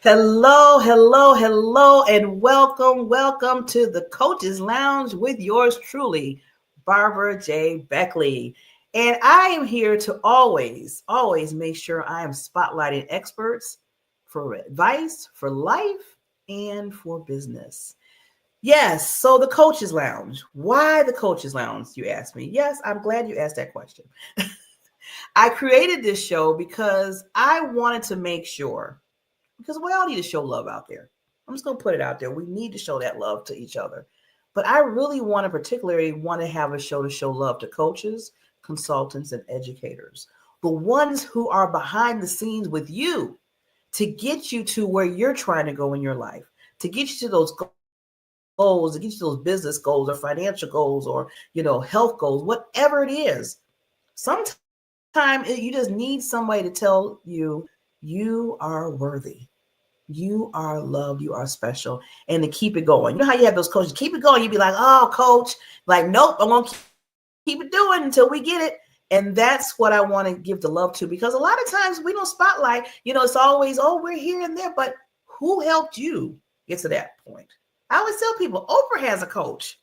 Hello, hello, hello, and welcome to the Coaches Lounge with yours truly, Barbara J. Beckley. And I am here to always make sure I am spotlighting experts for advice, for life, and for business. Yes, so the Coaches Lounge. Why the Coaches Lounge, you asked me? Yes, I'm glad you asked that question. I created this show because I wanted to make sure, because we all need to show love out there. I'm just going to put it out there. We need to show that love to each other. But I really particularly want to have a show to show love to coaches, consultants, and educators, the ones who are behind the scenes with you to get you to where you're trying to go in your life, to get you to those goals, to get you to those business goals or financial goals or, health goals, whatever it is. Sometimes you just need somebody to tell you, you are worthy. You are loved. You are special. And to keep it going. You know how you have those coaches, keep it going. You'd be like, oh, coach, like, nope, I'm going to keep it doing until we get it. And that's what I want to give the love to, because a lot of times we don't spotlight, it's always, oh, we're here and there, but who helped you get to that point? I always tell people, Oprah has a coach.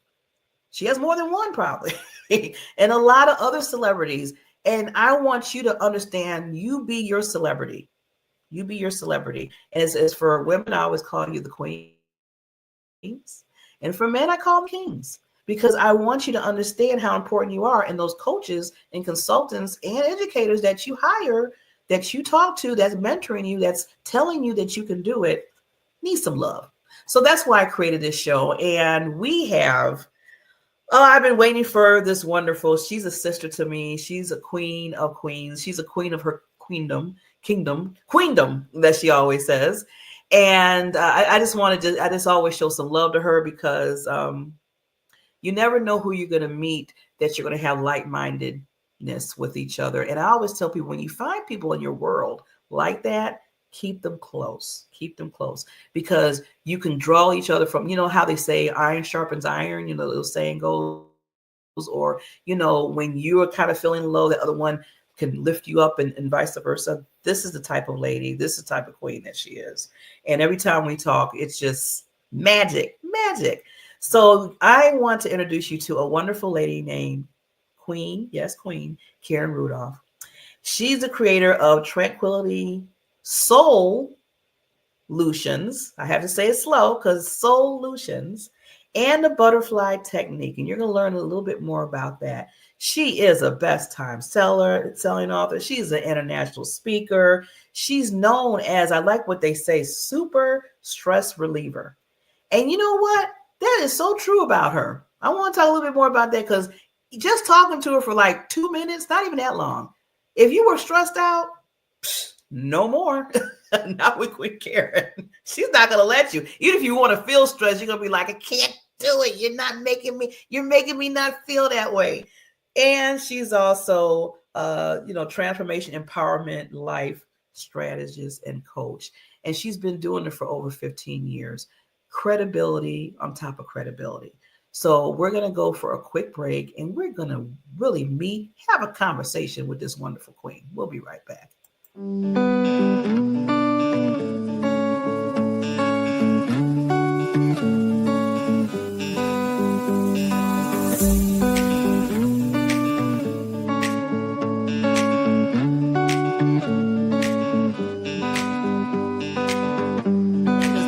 She has more than one probably, and a lot of other celebrities. And I want you to understand, you be your celebrity. You be your celebrity. And as for women, I always call you the queens. And for men, I call them kings, because I want you to understand how important you are. And those coaches and consultants and educators that you hire, that you talk to, that's mentoring you, that's telling you that you can do it, need some love. So that's why I created this show. And we have, I've been waiting for this wonderful, she's a sister to me. She's a queen of queens. She's a queen of her queendom, that she always says. And I just always show some love to her, because you never know who you're going to meet that you're going to have like-mindedness with each other. And I always tell people, when you find people in your world like that, keep them close, because you can draw each other from, how they say iron sharpens iron, the saying goes, or, when you are kind of feeling low, the other one can lift you up, and vice versa. This is the type of lady, this is the type of queen that she is. And every time we talk, it's just magic. So I want to introduce you to a wonderful lady named Queen Karen Rudolf. She's the creator of Tranquility Soul Lutions. I have to say it slow, because Solutions, and the butterfly technique. And you're going to learn a little bit more about that. She is a best-time selling author. She's an international speaker. She's known as, I like what they say, super stress reliever. And you know what? That is so true about her. I want to talk a little bit more about that, because just talking to her for like 2 minutes, not even that long. If you were stressed out, no more. Not with Queen Karen. She's not going to let you. Even if you want to feel stressed, you're going to be like, I can't do it. You're making me not feel that way. And she's also, transformation, empowerment, life strategist, and coach. And she's been doing it for over 15 years. Credibility on top of credibility. So we're going to go for a quick break and we're going to really have a conversation with this wonderful queen. We'll be right back.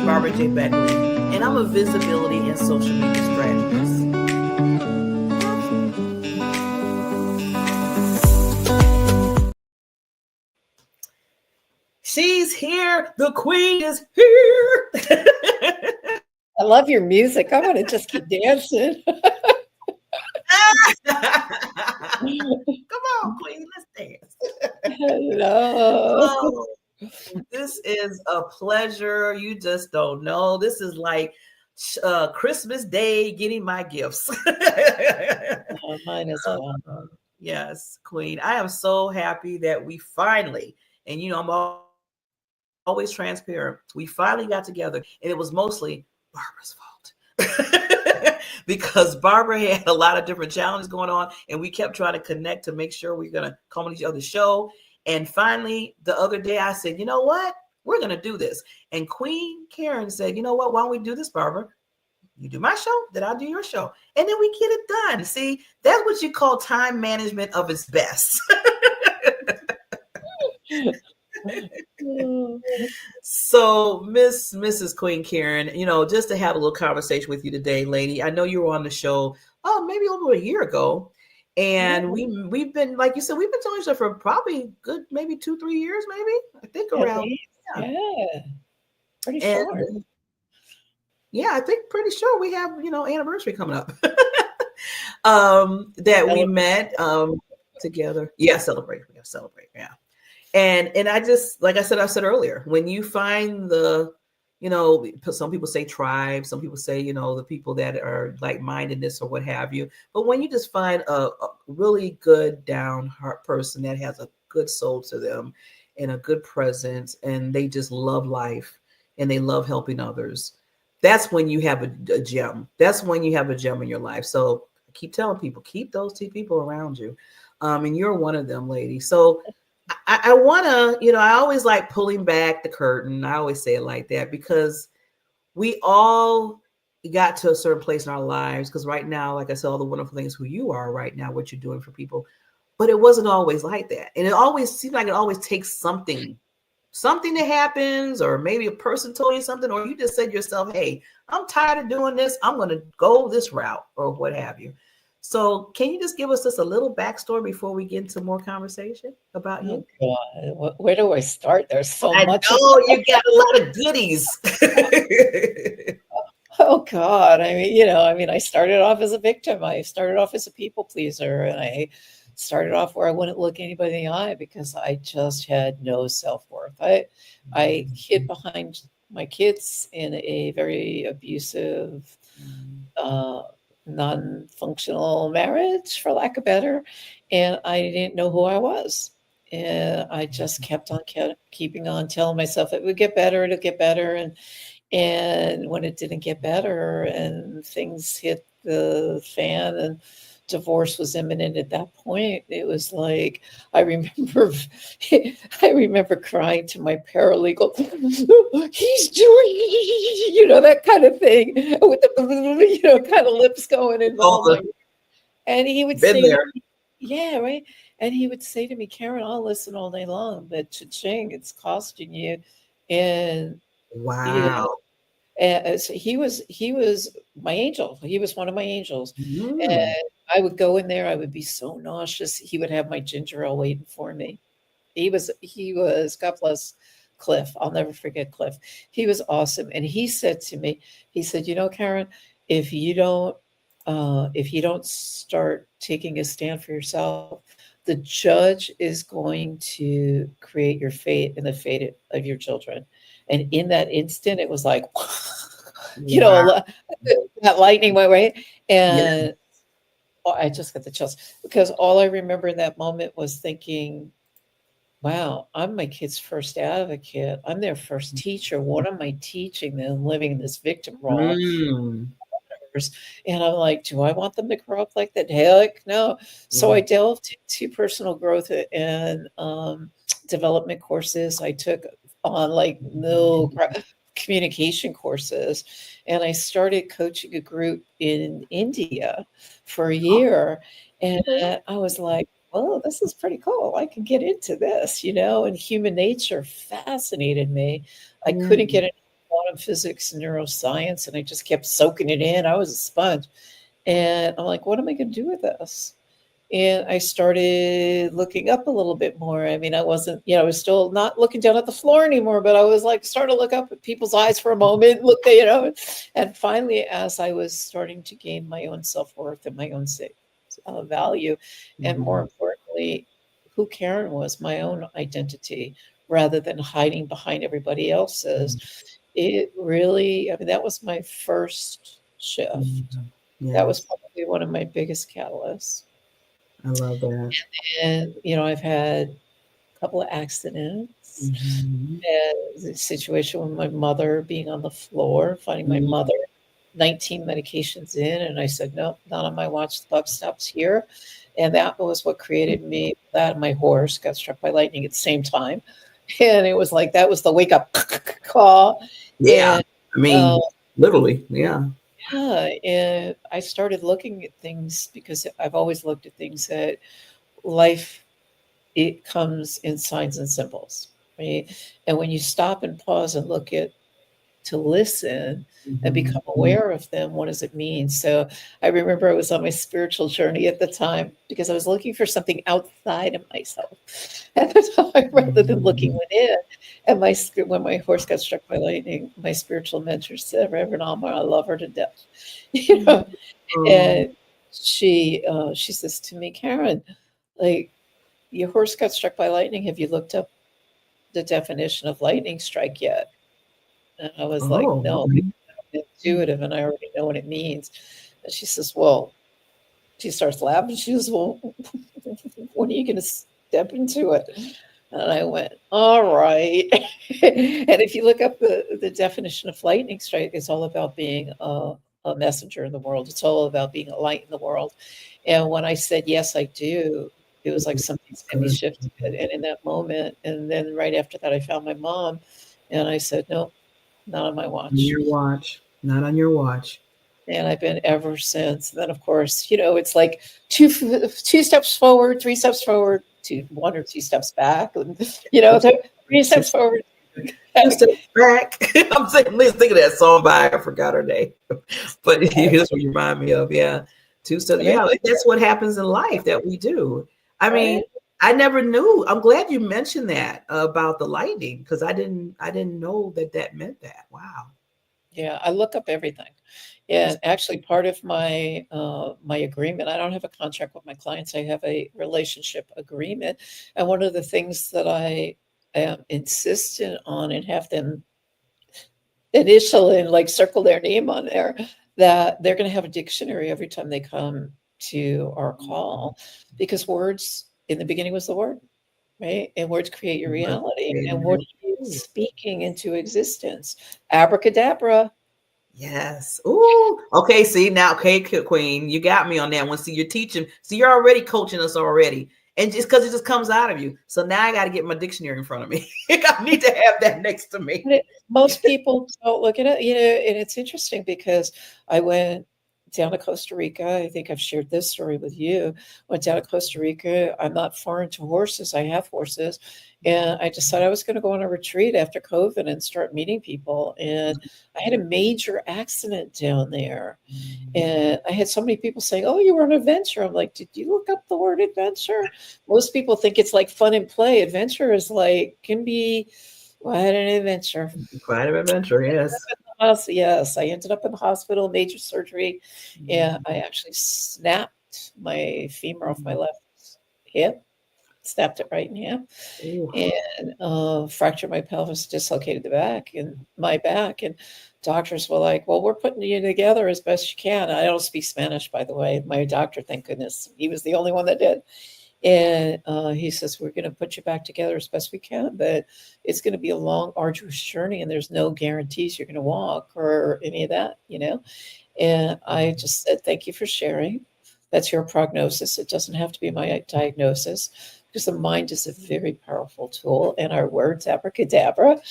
Barbara J. Beckley, and I'm a visibility and social media strategist. She's here. The queen is here. I love your music. I want to just keep dancing. Come on, queen. Let's dance. Hello. Oh, this is a pleasure. You just don't know. This is like Christmas Day getting my gifts. Mine as well. Yes, queen. I am so happy that we finally, and I'm always transparent. We finally got together, and it was mostly Barbara's fault. Because Barbara had a lot of different challenges going on, and we kept trying to connect to make sure we're going to come on each other's show. And finally, the other day, I said, you know what? We're going to do this. And Queen Karen said, you know what? Why don't we do this, Barbara? You do my show, then I'll do your show. And then we get it done. See, that's what you call time management of its best. So, Mrs. Queen Karen, just to have a little conversation with you today, lady. I know you were on the show, maybe over a year ago, and we've been, like you said, we've been telling each other for probably good, maybe 2-3 years, maybe. I think around, pretty sure. Yeah, I think pretty sure we have anniversary coming up. That we met together. Yeah, celebrate. We have to celebrate. Yeah. And I just, like I said earlier, when you find some people say tribe, some people say, the people that are like-mindedness or what have you. But when you just find a really good down heart person that has a good soul to them and a good presence, and they just love life and they love helping others, that's when you have a gem. That's when you have a gem in your life. So I keep telling people, keep those two people around you. And you're one of them, lady. So I want to, I always like pulling back the curtain. I always say it like that because we all got to a certain place in our lives. Because right now, like I said, all the wonderful things who you are right now, what you're doing for people, but it wasn't always like that. And it always seems like it always takes something that happens, or maybe a person told you something, or you just said yourself, hey, I'm tired of doing this. I'm going to go this route or what have you. So can you just give us just a little backstory before we get into more conversation about you? God. Where do I start? There's so much. Oh, you got a lot of goodies. Oh God. I started off as a victim. I started off as a people pleaser, and I started off where I wouldn't look anybody in the eye because I just had no self-worth. I hid behind my kids in a very abusive, non-functional marriage, for lack of better, and I didn't know who I was. And I just kept keeping on telling myself it would get better, it'll get better. And when it didn't get better and things hit the fan and divorce was imminent at that point, it was like, I remember crying to my paralegal, he's doing, that kind of thing with the, kind of lips going in. And he would say, yeah, right. And he would say to me, Karen, I'll listen all day long, but cha-ching, it's costing you. And wow. So he was my angel. He was one of my angels. And I would go in there. I would be so nauseous. He would have my ginger ale waiting for me. He was, God bless Cliff. I'll never forget Cliff. He was awesome. And he said to me, Karen, if you don't start taking a stand for yourself, the judge is going to create your fate and the fate of your children. And in that instant, it was like, that lightning went right. And I just got the chills because all I remember in that moment was thinking, wow, I'm my kid's first advocate. I'm their first teacher. What am I teaching them living in this victim role? toddlers. And I'm like, do I want them to grow up like that? Heck no. So I Yeah. delved into personal growth and development courses. I took on like communication courses, and I started coaching a group in India for a year. And Okay. I was like, oh, this is pretty cool. I can get into this, and human nature fascinated me. I couldn't Mm. get into quantum physics and neuroscience, and I just kept soaking it in. I was a sponge. And I'm like, what am I going to do with this? And I started looking up a little bit more. I mean, I wasn't, I was still not looking down at the floor anymore, but I was like, starting to look up at people's eyes for a moment, and finally, as I was starting to gain my own self worth and my own value, and more Mhm. importantly, who Karen was, my own identity, rather than hiding behind everybody else's, it really, I mean, that was my first shift. Mhm. That was Yes, probably one of my biggest catalysts. I love that. And, I've had a couple of accidents, Mhm. and the situation with my mother being on the floor, finding my Mhm. mother 19 medications in, and I said, "Nope, not on my watch. The buck stops here." And that was what created me that and my horse got struck by lightning at the same time. And it was like that was the wake up call. Yeah, And I uh, mean, literally, yeah. yeah, and I started looking at things because I've always looked at things that life it comes in signs and symbols, right? And when you stop and pause and look at to listen and Mhm. become aware of them, what does it mean? So I remember I was on my spiritual journey at the time because I was looking for something outside of myself at the time rather than looking Mhm. within. And when my horse got struck by lightning, my spiritual mentor said, Reverend Alma, I love her to death. you know, Oh, and she says to me, Karen, like your horse got struck by lightning. Have you looked up the definition of lightning strike yet? And I was like, oh, no, okay. because I'm intuitive and I already know what it means. And she says, well, she starts laughing. She says, well, when are you going to step into it? And I went, all right. And if you look up the definition of lightning strike, it's all about being a messenger in the world. It's all about being a light in the world. And when I said, yes, I do, it was like something That's semi good. shifted. And in that moment, and then right after that, I found my mom and I said, no, not on my On watch. your watch, not on your watch. And I've been ever since. Then, of course, it's like two steps forward, three steps forward, one or two steps back, and three steps forward. Two steps back. I'm saying, let's think of that song by I forgot her name, but here's what you remind me of. Yeah, two steps. Right? Yeah, that's what happens in life that we do. I mean, Right? I never knew. I'm glad you mentioned that about the lightning because I didn't know that that meant that. Wow. Yeah, I look up everything. And actually, part of my agreement, I don't have a contract with my clients. I have a relationship agreement, and one of the things that I am insistent on and have them initial and like circle their name on there that they're going to have a dictionary every time they come to our call because words in the beginning was the word, right? And words create your reality. And what are you speaking into existence? Abracadabra. Yes. Ooh. Okay. See now, okay, Queen, you got me on that one. See, you're teaching. See, you're already coaching us already, and just because it just comes out of you. So now I got to get my dictionary in front of me. I need to have that next to me. Most people don't look at it, and it's interesting because I went down to Costa Rica. I think I've shared this story with you. Went down to Costa Rica. I'm not foreign to horses. I have horses. And I decided I was going to go on a retreat after COVID and start meeting people. And I had a major accident down there. And I had so many people saying, "Oh, you were on an adventure." I'm like, "Did you look up the word adventure?" Most people think it's like fun and play. Adventure is like can be quite an adventure. Quite an adventure. Yes. Yes, I ended up in the hospital, major surgery, and I actually snapped my femur off my left hip, snapped it right in half, Ooh. and fractured my pelvis, dislocated the back and my back. And doctors were like, "Well, we're putting you together as best you can." I don't speak Spanish, by the way. My doctor, thank goodness, he was the only one that did. And he says, we're going to put you back together as best we can, but it's going to be a long, arduous journey, and there's no guarantees you're going to walk or any of that. And I just said, thank you for sharing. That's your prognosis. It doesn't have to be my diagnosis because the mind is a very powerful tool and our words abracadabra,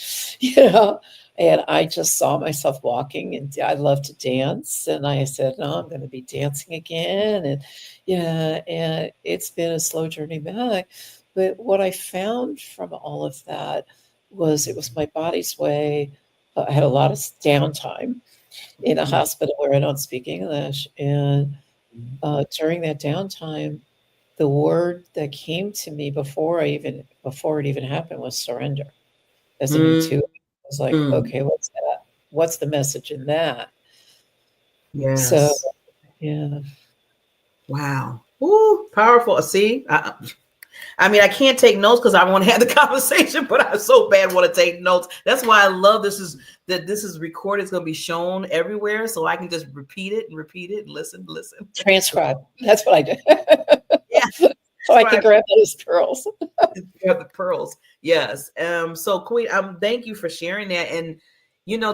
you know. And I just saw myself walking and I love to dance. And I said, no, I'm going to be dancing again. And yeah, and it's been a slow journey back. But what I found from all of that was it was my body's way. I had a lot of downtime in a hospital where I don't speak English. And during that downtime, the word that came to me before it even happened was surrender. As an intuitive, I was like, Mm. okay, what's that? What's the message in that? So Yes. yeah, Wow. Ooh, powerful. See, I mean, I can't take notes because I want to have the conversation, but I so bad want to take notes. That's why I love this is recorded. It's going to be shown everywhere, so I can just repeat it and listen. transcribe. That's what I do. Yeah, So I can transcribe. grab those pearls. You have the pearls. Yes. So Queen, thank you for sharing that. And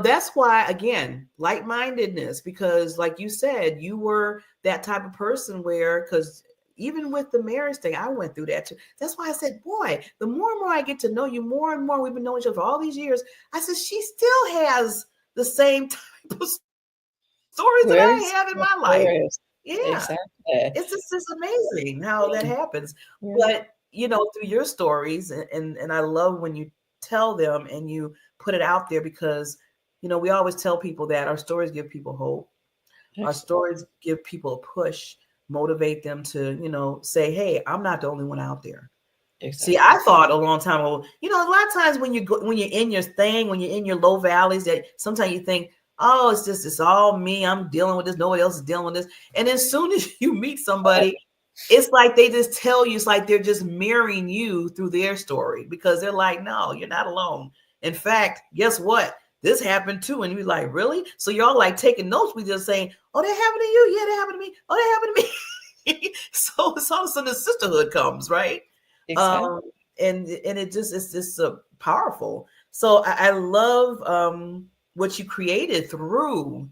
that's why, again, like-mindedness, because like you said, you were that type of person where, because even with the marriage thing, I went through that too. That's why I said, boy, the more and more I get to know you, more and more we've been knowing each other for all these years. I said, she still has the same type of stories that Very I have in similar my life. stories. Yeah, Exactly. it's amazing how that Yeah. happens. Yeah. But through your stories, and I love when you tell them and you put it out there, because we always tell people that our stories give people hope. Our Excellent. stories give people a push, motivate them to say, hey, I'm not the only one out there. See, Exactly. I thought a long time ago, a lot of times when you're in your thing, when you're in your low valleys, that sometimes you think, oh, it's all me. I'm dealing with this. Nobody else is dealing with this. And as soon as you meet somebody, it's like they just tell you, it's like they're just mirroring you through their story, because they're like, no, you're not alone. In fact, guess what? This happened too. And you're like, really? So you're all like taking notes. We just saying, oh, that happened to you. Yeah, that happened to me. Oh, that happened to me. So it's all of a sudden the sisterhood comes, right? Exactly. um and it's just powerful. So I love what you created through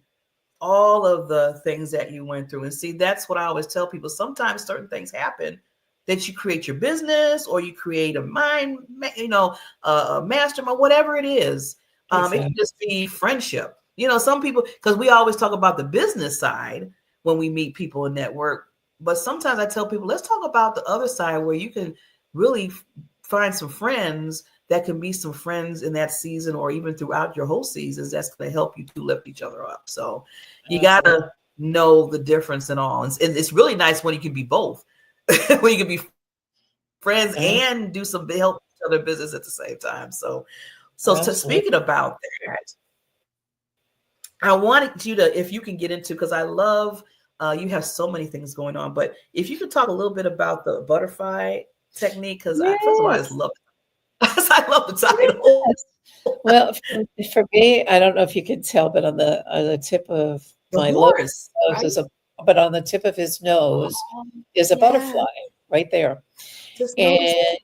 all of the things that you went through. And see, that's what I always tell people. Sometimes certain things happen that you create your business, or you create a mind, a mastermind, whatever it is. It can Exactly. just be friendship. Some people, because we always talk about the business side when we meet people in network, but sometimes I tell people, let's talk about the other side where you can really find some friends that can be some friends in that season, or even throughout your whole seasons, that's going to help you to lift each other up. So you got Absolutely. to know the difference and all. And it's really nice when you can be both, when you can be friends and do some help each other business at the same time. So to Absolutely. speaking about that, I wanted you to, if you can get into, because I love, you have so many things going on, but if you could talk a little bit about the butterfly technique, because first of all, I just Yes. love it. I love the title. Yes. Well, for me, I don't know if you can tell, but on the tip of The my lower horse, nose right? is a but on the tip of his nose Oh, is a yeah. butterfly right there. Just notice And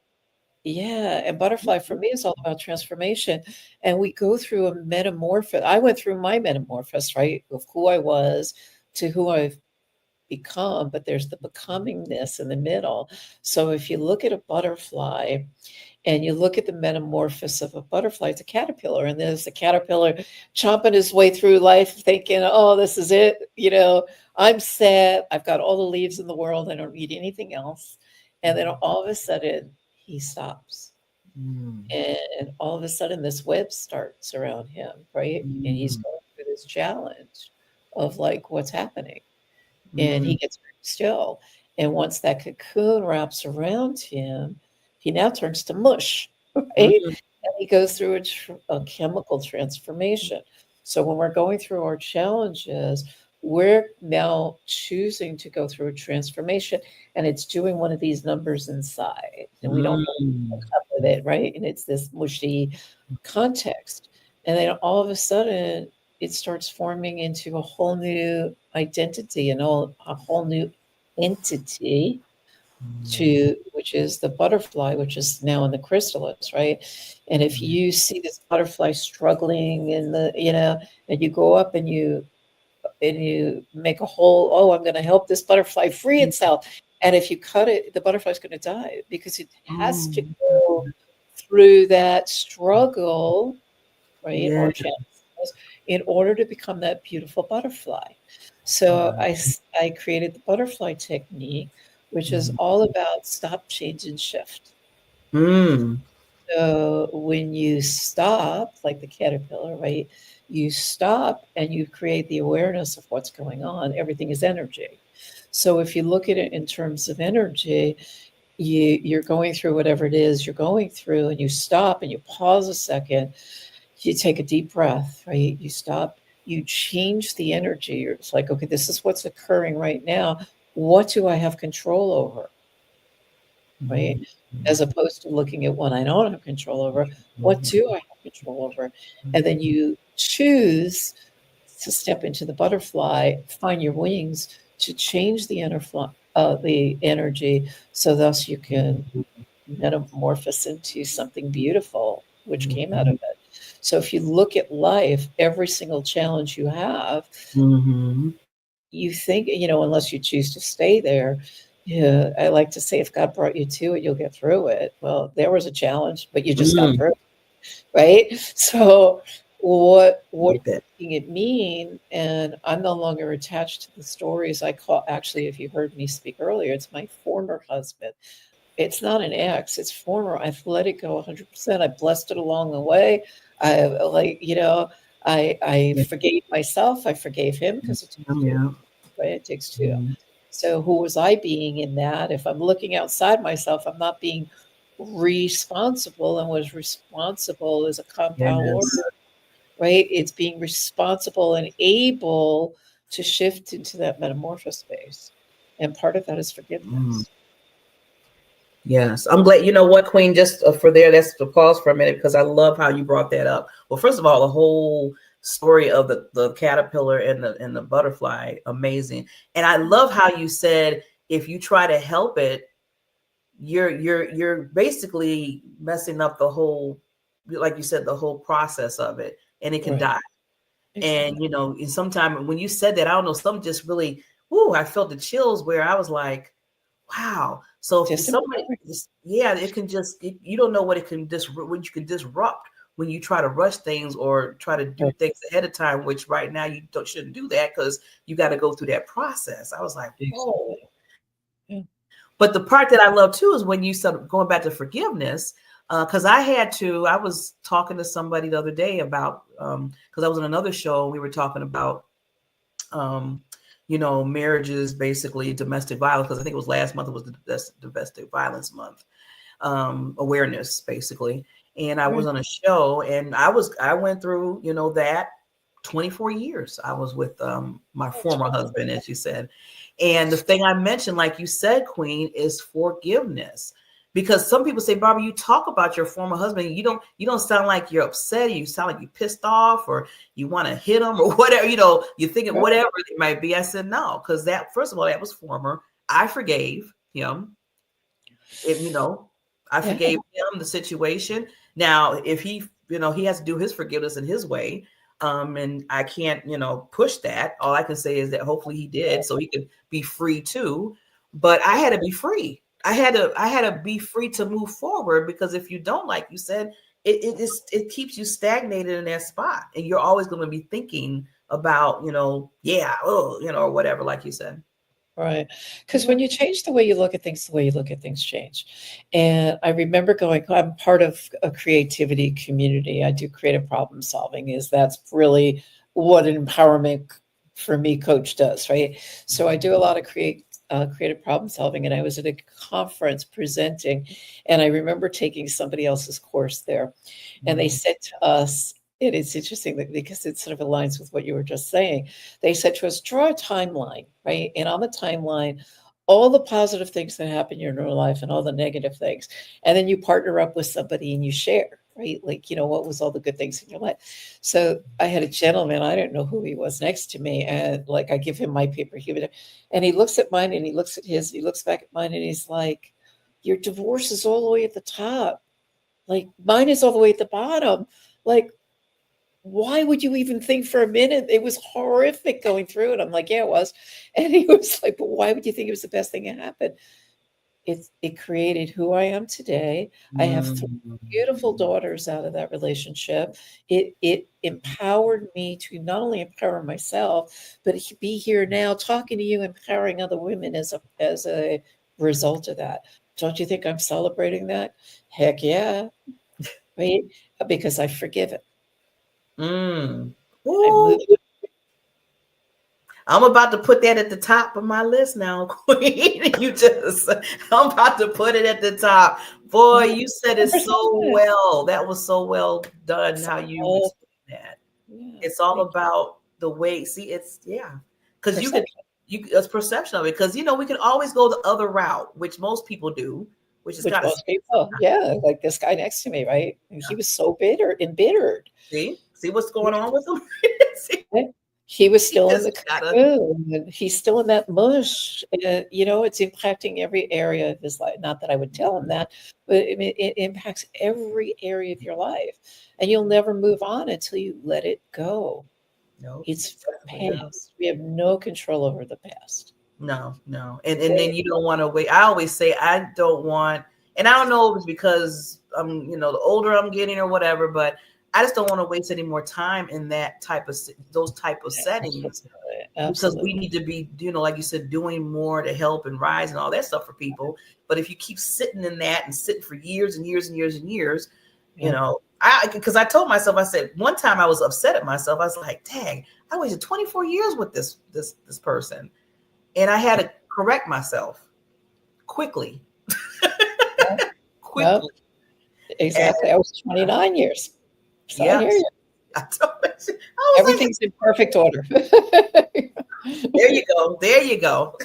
yeah, and butterfly for me is all about transformation. And we go through a metamorphosis. I went through my metamorphosis, right, of who I was to who I've become, but there's the becomingness in the middle. So if you look at a butterfly, and you look at the metamorphosis of a butterfly, it's a caterpillar, and there's a caterpillar chomping his way through life thinking, oh, this is it, I'm set, I've got all the leaves in the world, I don't need anything else. And then all of a sudden he stops, Mm, and all of a sudden this web starts around him, right? And he's mm, going through this challenge of like what's happening, and he mm, gets very still. And once that cocoon wraps around him, he now turns to mush, right? mm, And he goes through a chemical transformation. So when we're going through our challenges, we're now choosing to go through a transformation, and it's doing one of these numbers inside, and we don't know mm, what's up with it, right? And it's this mushy context. And then all of a sudden, it starts forming into a whole new identity and a whole new entity mm, to which is the butterfly, which is now in the chrysalis, right? And if you see this butterfly struggling in the, and you go up and you and you make a hole. Oh, I'm going to help this butterfly free itself. And if you cut it, the butterfly's going to die because it has to Mm. go through that struggle, right, Yeah. or challenge in order to become that beautiful butterfly. So I created the butterfly technique, which is all about stop, change, and shift. Mm. So when you stop, like the caterpillar, right? You stop and you create the awareness of what's going on. Everything is energy. So if you look at it in terms of energy, you're going through whatever it is you're going through, and you stop and you pause a second. You take a deep breath, right? You stop. You change the energy. It's like, okay, this is what's occurring right now. What do I have control over? Right? As opposed to looking at what I don't have control over, what do I have control over? And then you choose to step into the butterfly, find your wings to change the energy, so thus you can metamorphose into something beautiful, which came out of it. So if you look at life, every single challenge you have, Mm-hmm. you think, unless you choose to stay there, yeah, I like to say if God brought you to it, you'll get through it. Well, there was a challenge, but you just got Mm. through it, right? So what Like that. making it mean, and I'm no longer attached to the stories I call, actually, if you heard me speak earlier, it's my former husband. It's not an ex, it's former. I've let it go 100%. I blessed it along the way. I like, I Yeah. forgave myself. I forgave him because it takes two, Yeah. right? It takes two. Mm. So who was I being in that? If I'm looking outside myself, I'm not being responsible. And was responsible is a compound word, Yes. right? It's being responsible and able to shift into that metamorphosis space. And part of that is Mm. forgiveness. Yes, I'm glad. You know what, Queen? Just for there, that's to pause for a minute because I love how you brought that up. Well, first of all, the whole story of the caterpillar and the butterfly, amazing. And I love how you said if you try to help it, you're basically messing up the whole, like you said, the whole process of it, and it can Right. die. And Exactly. and sometimes when you said that, I don't know, something just really, whoo, I felt the chills where I was like, wow. So if Just somebody, empowering. yeah, it can just, you don't know what it can what you can disrupt when you try to rush things or try to do Right. things ahead of time, which right now you shouldn't do that because you got to go through that process. I was like, whoa. Exactly. Yeah. But the part that I love too is when you started going back to forgiveness. Because I was talking to somebody the other day about, because I was on another show and we were talking about um, marriages, basically domestic violence, because I think it was last month, it was the domestic violence month, awareness, basically. And I was Right. on a show and I went through, that 24 years I was with my Oh, former husband, as you said. And the thing I mentioned, like you said, Queen, is forgiveness. Because some people say, Barbara, you talk about your former husband, you don't sound like you're upset, you sound like you're pissed off, or you want to hit him or whatever, you're thinking right. whatever it might be. I said, no, because that, first of all, that was former. I forgave him. If, I Yeah. forgave him the situation. Now, if he, he has to do his forgiveness in his way. And I can't, push that. All I can say is that hopefully he did so he could be free too. But I had to be free. I had to be free to move forward, because if you don't, like you said, it keeps you stagnated in that spot. And you're always going to be thinking about, yeah, oh, or whatever, like you said. Right. Because when you change the way you look at things, the way you look at things change. And I remember I'm part of a creativity community. I do creative problem solving, that's really what an empowerment for me coach does, right? So I do a lot of creative problem solving, and I was at a conference presenting, and I remember taking somebody else's course there, and they said to us, and it's interesting because it sort of aligns with what you were just saying. They said to us, draw a timeline, right? And on the timeline, all the positive things that happen in your life and all the negative things. And then you partner up with somebody and you share, right? Like, what was all the good things in your life? So I had a gentleman, I don't know who he was, next to me. And like, I give him my paper, and he looks at mine and he looks at his, he looks back at mine and he's like, your divorce is all the way at the top. Like mine is all the way at the bottom. Like, why would you even think for a minute? It was horrific going through it. I'm like, yeah, it was. And he was like, but why would you think it was the best thing that happened? It created who I am today. I have three Mm. beautiful daughters out of that relationship. It empowered me to not only empower myself, but be here now talking to you, empowering other women as a result of that. Don't you think I'm celebrating that? Heck yeah, right? Because I forgive it. Mm. I Ooh, move. I'm about to put that at the top of my list now, Queen. You just, I'm about to put it at the top. Boy, Yeah, you said it so 100%. well. That was so well done, how you So, explained that. yeah, It's all thank you. about the way. See, it's yeah, because Perception. it's perception of it. Because we can always go the other route, which most people do, which is Which kind of most people, yeah, like this guy next to me, right? And he was so bitter, embittered. see what's going on with them. See, Yeah. He was you still in the just gotta cocoon, and he's still in that mush. It's impacting every area of his life. Not that I would tell him that, but I mean, it impacts every area of your life, and you'll never move on until you let it go. no, It's the exactly no. past. We have no control over the past. No, no. And then you don't want to wait. I always say I don't want, and I don't know if it's because the older I'm getting or whatever, but I just don't want to waste any more time in that type of those type of Yeah, settings absolutely, because we absolutely. need to be, like you said, doing more to help and rise and all that stuff for people. But if you keep sitting in that and sitting for years and years and years and years, Yeah, because I told myself, I said one time I was upset at myself. I was like, dang, I wasted 24 years with this person. And I had yeah, to correct myself quickly, yeah, yeah, quickly. And exactly. I was 29 years, so I yeah, hear you. I told myself, I was like, Everything's in perfect order. there you go. There you go.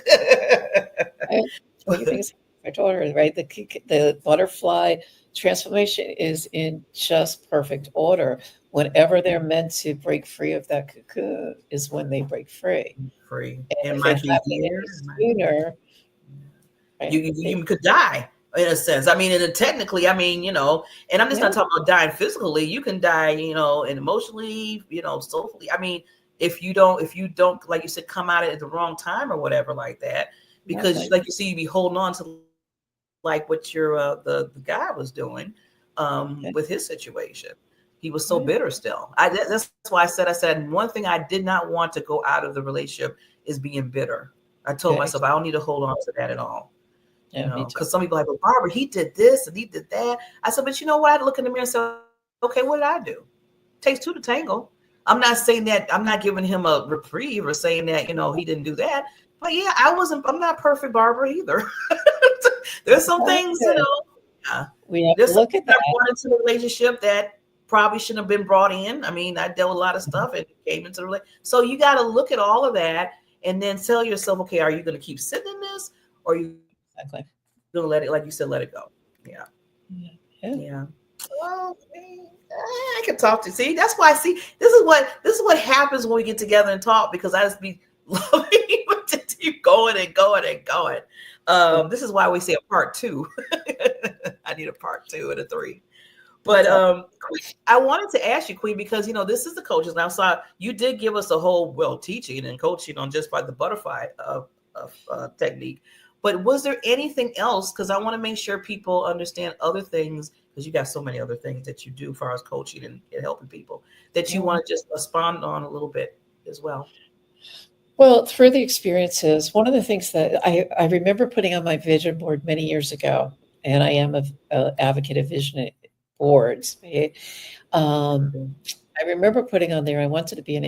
Right? Everything's in perfect order, right? The butterfly transformation is in just perfect order. Whenever they're meant to break free of that cocoon is when they break free. Free. And It if it might be happened here. any sooner, You, right? you could die in a sense. I mean, and technically, I mean, and I'm just not Yeah, talking about dying physically. You can die, and emotionally, soulfully. I mean, if you don't, like you said, come out at the wrong time or whatever like that, because exactly. like you see, you be holding on to like what your the guy was doing Yeah, with his situation. He was so right. bitter still. That's why I said one thing I did not want to go out of the relationship is being bitter. I told Yeah, myself I don't need to hold on to that at all. yeah, me too. Because some people are like, well, Barbara, he did this and he did that. I said, but you know what? I had to look in the mirror and say, okay, what did I do? It takes two to tango. I'm not saying that I'm not giving him a reprieve or saying that, he didn't do that. But yeah, I'm not perfect, Barbara, either. There's some things, Exactly. yeah, We have to there's some look things at I that. brought into the relationship that probably shouldn't have been brought in. I mean, I dealt with a lot of Mhm. stuff and came into the relationship. So you got to look at all of that and then tell yourself, okay, are you going to keep sitting in this or are you Exactly. going to let it, like you said, let it go? Yeah. Yeah. Yeah. Yeah. Well, I can talk to see. That's why I see this is what happens when we get together and talk because I just be loving to keep going and going and going. Yeah. This is why we say a part two. I need a part two and a three. But Exactly. Queen, I wanted to ask you, Queen, because this is the coaches now. So you did give us a whole teaching and coaching on just by the butterfly technique. But was there anything else? Because I want to make sure people understand other things because you got so many other things that you do as far as coaching and helping people that you Yeah. want to just respond on a little bit as well. Well, through the experiences, one of the things that I remember putting on my vision board many years ago, and I am a advocate of vision boards. Right? Um, Mhm. I remember putting on there, I wanted to be an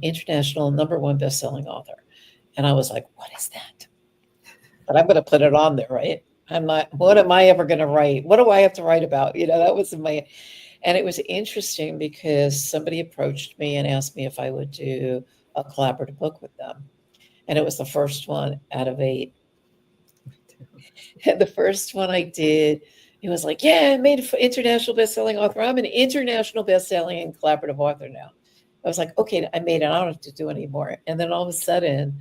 international number one best-selling author. And I was like, what is that? But I'm going to put it on there, right? I'm not, what am I ever going to write? What do I have to write about? That was in my, and it was interesting because somebody approached me and asked me if I would do a collaborative book with them. And it was the first one out of 8. And the first one I did, it was like, yeah, I made an international best-selling author. I'm an international best-selling and collaborative author now. I was like, okay, I made it. I don't have to do it anymore. And then all of a sudden,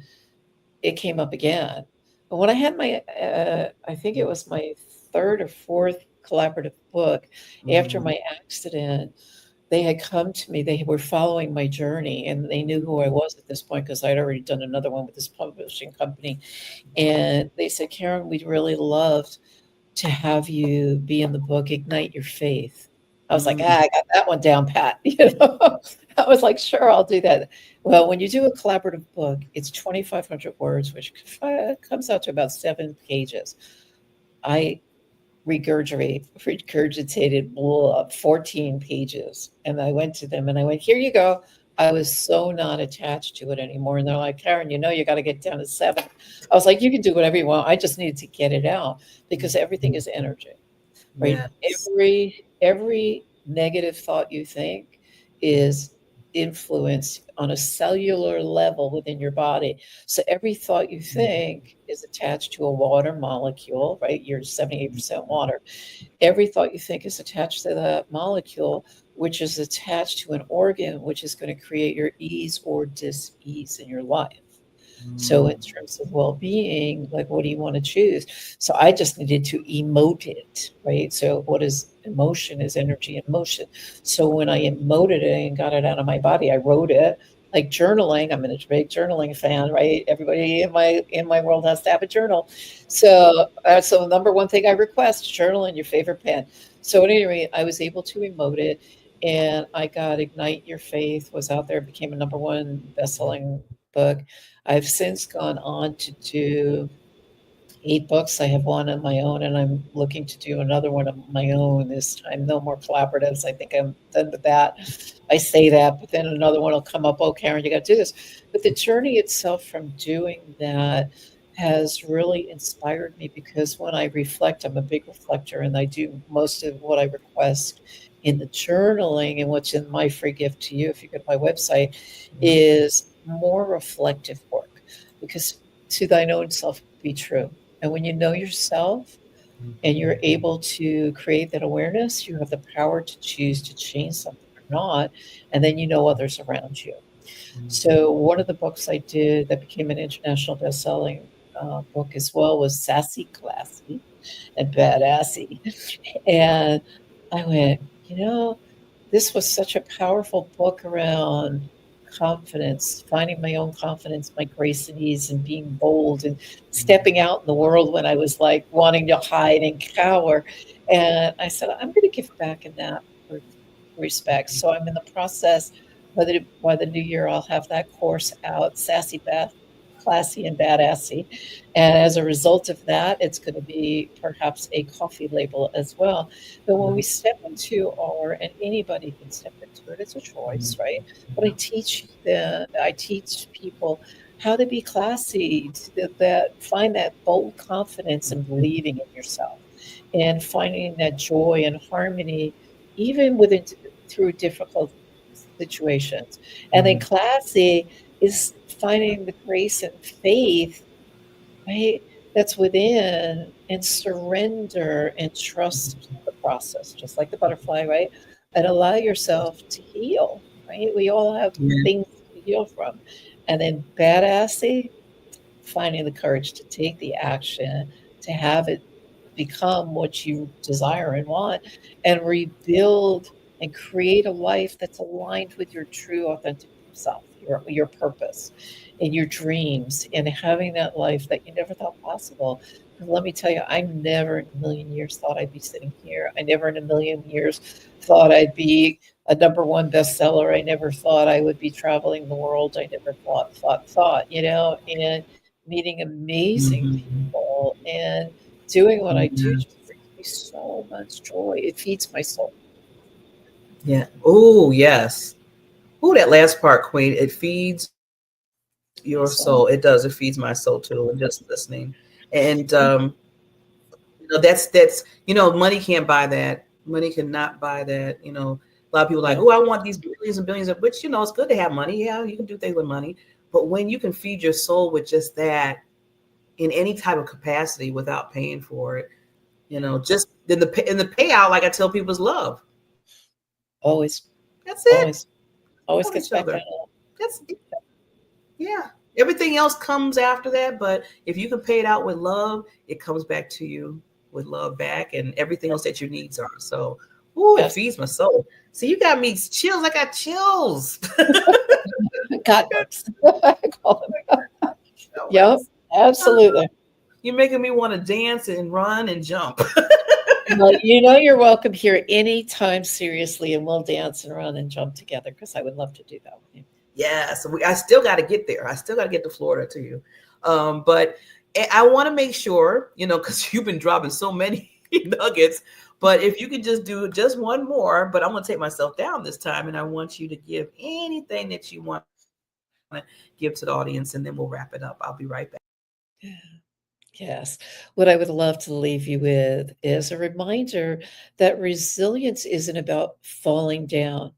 it came up again. But when I had I think it was my third or fourth collaborative book after Mhm. my accident, they had come to me, they were following my journey, and they knew who I was at this point because I'd already done another one with this publishing company. And they said, Karen, we'd really loved to have you be in the book, Ignite Your Faith. I was like, Mm, I got that one down pat. I was like, sure, I'll do that. Well, when you do a collaborative book, it's 2,500 words, which comes out to about 7 pages. I regurgitated 14 pages. And I went to them and I went, here you go. I was so not attached to it anymore. And they're like, Karen, you got to get down to 7. I was like, you can do whatever you want. I just needed to get it out because everything is energy, right? yes. Every negative thought you think is influence on a cellular level within your body. So every thought you think is attached to a water molecule, right? You're 78% water. Every thought you think is attached to that molecule, which is attached to an organ, which is going to create your ease or dis-ease in your life. So Mm, in terms of well-being, like what do you want to choose? So I just needed to emote it, right? So what is emotion is energy in motion. So when I emoted it and got it out of my body, I wrote it like journaling. I'm a big journaling fan, right? Everybody in my world has to have a journal. So number one thing I request, journal in your favorite pen. So at any rate, I was able to emote it, and I got Ignite Your Faith was out there, became a number one best-selling book. I've since gone on to do 8 books. I have one on my own, and I'm looking to do another one of my own this time. No more collaboratives. I think I'm done with that. I say that, but then another one will come up. Oh, Karen, you got to do this. But the journey itself from doing that has really inspired me because when I reflect, I'm a big reflector, and I do most of what I request in the journaling and what's in my free gift to you, if you go to my website, is more reflective work because to thine own self be true. And when you know yourself and you're able to create that awareness, you have the power to choose to change something or not. And then you know others around you. So, one of the books I did that became an international best-selling book as well was Sassy, Classy, and Badassy. And I went, this was such a powerful book around confidence, finding my own confidence, my grace and ease, and being bold and stepping out in the world when I was like wanting to hide and cower. And I said, I'm going to give back in that respect. So I'm in the process. By the new year, I'll have that course out, Sassy Beth, Classy and Badassy. And as a result of that, it's going to be perhaps a coffee label as well. But when we step into and anybody can step into it, it's a choice, right? But I teach people how to be classy, that find that bold confidence and believing in yourself, and finding that joy and harmony, even through difficult situations. And then classy is finding the grace and faith, right? That's within, and surrender and trust the process, just like the butterfly, right? And allow yourself to heal, right? We all have yeah. things to heal from. And then badassy, finding the courage to take the action, to have it become what you desire and want, and rebuild and create a life that's aligned with your true, authentic self, your purpose and your dreams, and having that life that you never thought possible. And let me tell you, I never in a million years thought I'd be sitting here. I never in a million years thought I'd be a number one bestseller. I never thought I would be traveling the world. I never thought, and meeting amazing Mhm. people and doing what I do Yeah. just brings me so much joy. It feeds my soul. Yeah. Oh, yes. Oh, that last part, Queen. It feeds your soul. It does. It feeds So, my soul too. And just listening, and yeah, money can't buy that. Money cannot buy that. A lot of people are like, yeah, oh, I want these billions and billions of which it's good to have money. Yeah, you can do things with money, but when you can feed your soul with just that in any type of capacity without paying for it, just in the payout, like I tell people, is love. always, That's it. always, always Love gets each back down other. to That's Yeah. Everything else comes after that, but if you can pay it out with love, it comes back to you with love back and everything else that your needs are. So, Ooh, it Yes. feeds my soul. See, you got me chills. I got chills. God books. I call them. Yep, Chills. absolutely. You're making me want to dance and run and jump. Well, you know you're welcome here anytime, seriously, and we'll dance and run and jump together because I would love to do that with you. Yeah, so I still got to get there. I still got to get to Florida to you. But I want to make sure, because you've been dropping so many nuggets. But if you could just do just one more, but I'm going to take myself down this time, and I want you to give anything that you want to give to the audience, and then we'll wrap it up. I'll be right back. Yes. What I would love to leave you with is a reminder that resilience isn't about falling down.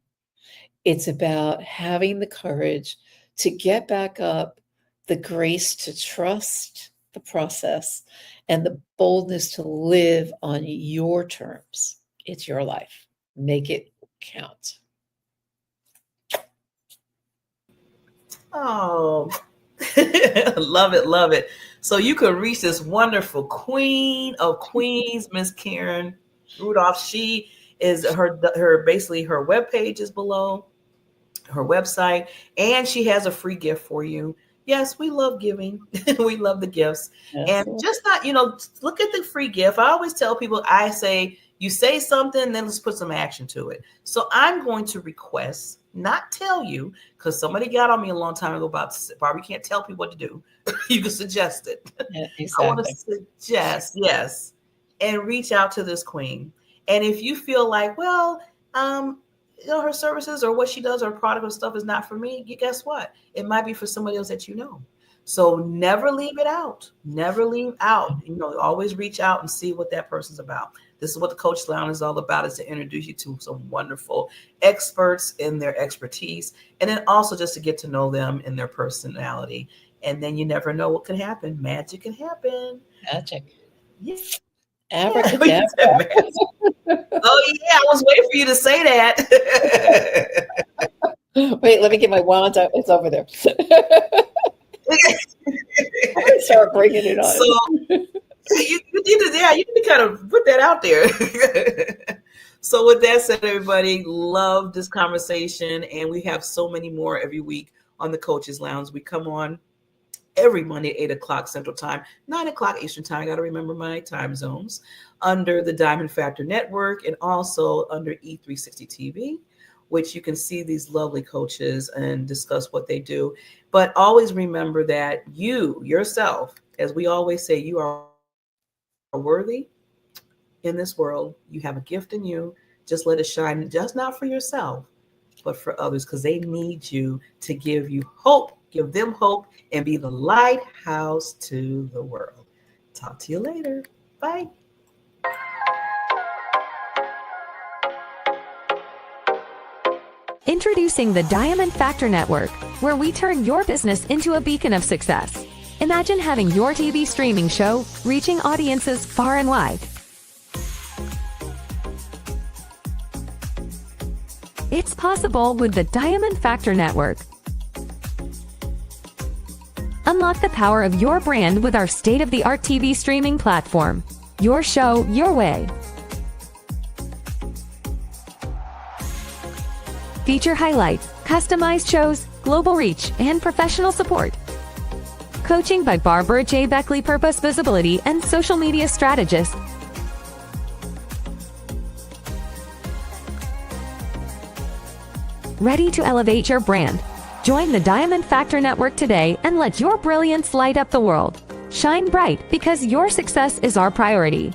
It's about having the courage to get back up, the grace to trust the process, and the boldness to live on your terms. It's your life. Make it count. Oh, love it, love it. So you could reach this wonderful queen of queens, Miss Karen Rudolf. She is her basically her webpage is below her website, and she has a free gift for you. Yes, we love giving. We love the gifts. And Absolutely. just not, look at the free gift. I always tell people, I say, you say something, then let's put some action to it. So I'm going to request, not tell you, because somebody got on me a long time ago about Barbara, you can't tell people what to do. You can suggest it. Yeah, I want to exactly. suggest, yes, and reach out to this queen. And if you feel like, well, her services or what she does or product or stuff is not for me, guess what? It might be for somebody else that you know. So never leave it out. Never leave out. Always reach out and see what that person's about. This is what the Coach Lounge is all about, is to introduce you to some wonderful experts in their expertise, and then also just to get to know them and their personality. And then you never know what can happen. Magic can happen. Magic. Yeah. You Abracadabra. said magic. Oh yeah, I was waiting for you to say that. Wait, let me get my wand out. It's over there. I'm going to start bringing it So on. you need to kind of put that out there. So with that said, everybody, love this conversation, and we have so many more every week on the Coaches Lounge. We come on every Monday, 8 o'clock Central Time, 9 o'clock Eastern Time. I got to remember my time zones, under the Diamond Factor Network, and also under E360 TV, which you can see these lovely coaches and discuss what they do. But always remember that you, yourself, as we always say, you are worthy in this world. You have a gift in you. Just let it shine, just not for yourself, but for others, because they need you to give them hope, and be the lighthouse to the world. Talk to you later. Bye. Introducing the Diamond Factor Network, where we turn your business into a beacon of success. Imagine having your TV streaming show reaching audiences far and wide. It's possible with the Diamond Factor Network. Unlock the power of your brand with our state-of-the-art TV streaming platform. Your show, your way. Feature highlights, customized shows, global reach, and professional support. Coaching by Barbara J. Beckley, Purpose, Visibility, and Social Media Strategist. Ready to elevate your brand? Join the Diamond Factor Network today and let your brilliance light up the world. Shine bright, because your success is our priority.